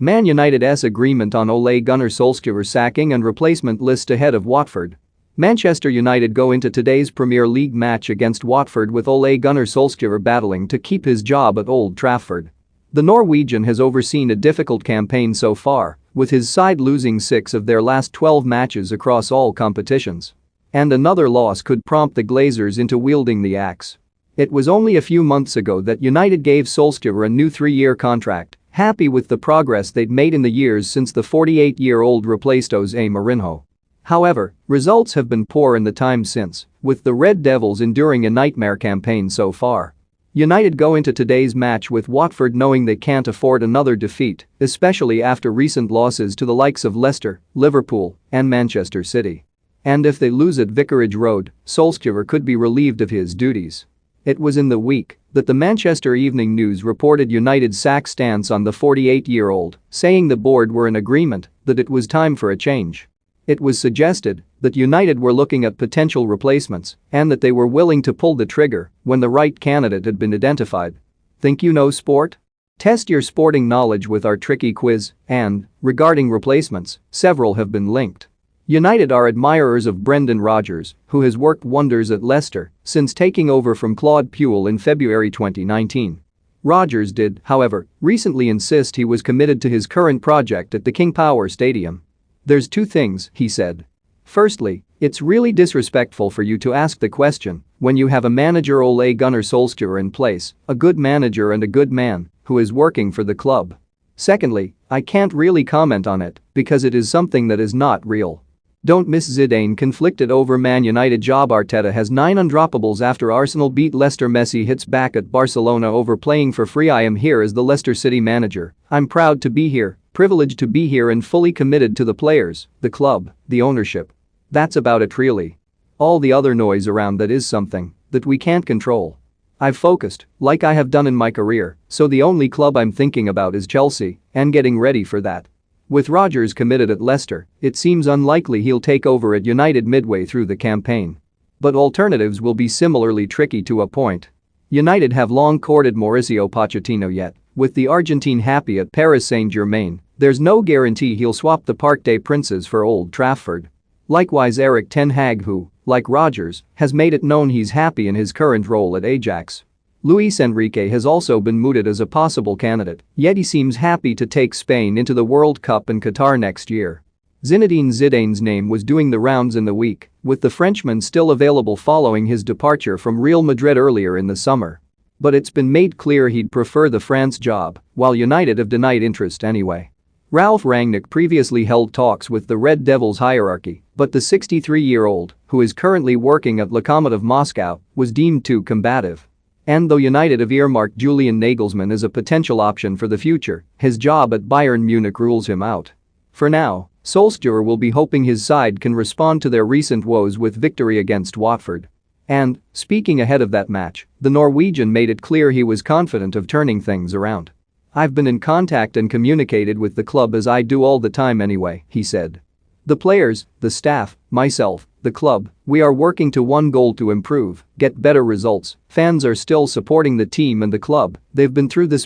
Man United's agreement on Ole Gunnar Solskjaer sacking and replacement list ahead of Watford. Manchester United go into today's Premier League match against Watford with Ole Gunnar Solskjaer battling to keep his job at Old Trafford. The Norwegian has overseen a difficult campaign so far, with his side losing 6 of their last 12 matches across all competitions. And another loss could prompt the Glazers into wielding the axe. It was only a few months ago that United gave Solskjaer a new 3-year contract, happy with the progress they'd made in the years since the 48-year-old replaced Jose Mourinho. However, results have been poor in the time since, with the Red Devils enduring a nightmare campaign so far. United go into today's match with Watford knowing they can't afford another defeat, especially after recent losses to the likes of Leicester, Liverpool, and Manchester City. And if they lose at Vicarage Road, Solskjaer could be relieved of his duties. It was in the week that the Manchester Evening News reported United's sack stance on the 48-year-old, saying the board were in agreement that it was time for a change. It was suggested that United were looking at potential replacements and that they were willing to pull the trigger when the right candidate had been identified. Think you know sport? Test your sporting knowledge with our tricky quiz, and, regarding replacements, several have been linked. United are admirers of Brendan Rodgers, who has worked wonders at Leicester since taking over from Claude Puel in February 2019. Rodgers did, however, recently insist he was committed to his current project at the King Power Stadium. "There's 2 things," he said. "Firstly, it's really disrespectful for you to ask the question when you have a manager Ole Gunnar Solskjaer in place, a good manager and a good man, who is working for the club. Secondly, I can't really comment on it because it is something that is not real. Don't miss Zidane conflicted over Man United job. Arteta has 9 undroppables after Arsenal beat Leicester. Messi hits back at Barcelona over playing for free. I am here as the Leicester City manager. I'm proud to be here, privileged to be here and fully committed to the players, the club, the ownership. That's about it really. All the other noise around that is something that we can't control. I've focused, like I have done in my career, so the only club I'm thinking about is Chelsea and getting ready for that." With Rodgers committed at Leicester, it seems unlikely he'll take over at United midway through the campaign. But alternatives will be similarly tricky to a point. United have long courted Mauricio Pochettino yet, with the Argentine happy at Paris Saint-Germain, there's no guarantee he'll swap the Parc des Princes for Old Trafford. Likewise Erik ten Hag who, like Rodgers, has made it known he's happy in his current role at Ajax. Luis Enrique has also been mooted as a possible candidate, yet he seems happy to take Spain into the World Cup in Qatar next year. Zinedine Zidane's name was doing the rounds in the week, with the Frenchman still available following his departure from Real Madrid earlier in the summer. But it's been made clear he'd prefer the France job, while United have denied interest anyway. Ralf Rangnick previously held talks with the Red Devils hierarchy, but the 63-year-old, who is currently working at Lokomotiv Moscow, was deemed too combative. And though United have earmarked Julian Nagelsmann as a potential option for the future, his job at Bayern Munich rules him out. For now, Solskjaer will be hoping his side can respond to their recent woes with victory against Watford. And, speaking ahead of that match, the Norwegian made it clear he was confident of turning things around. "I've been in contact and communicated with the club as I do all the time anyway," he said. "The players, the staff, myself, the club, we are working to one goal: to improve, get better results. Fans are still supporting the team and the club, they've been through this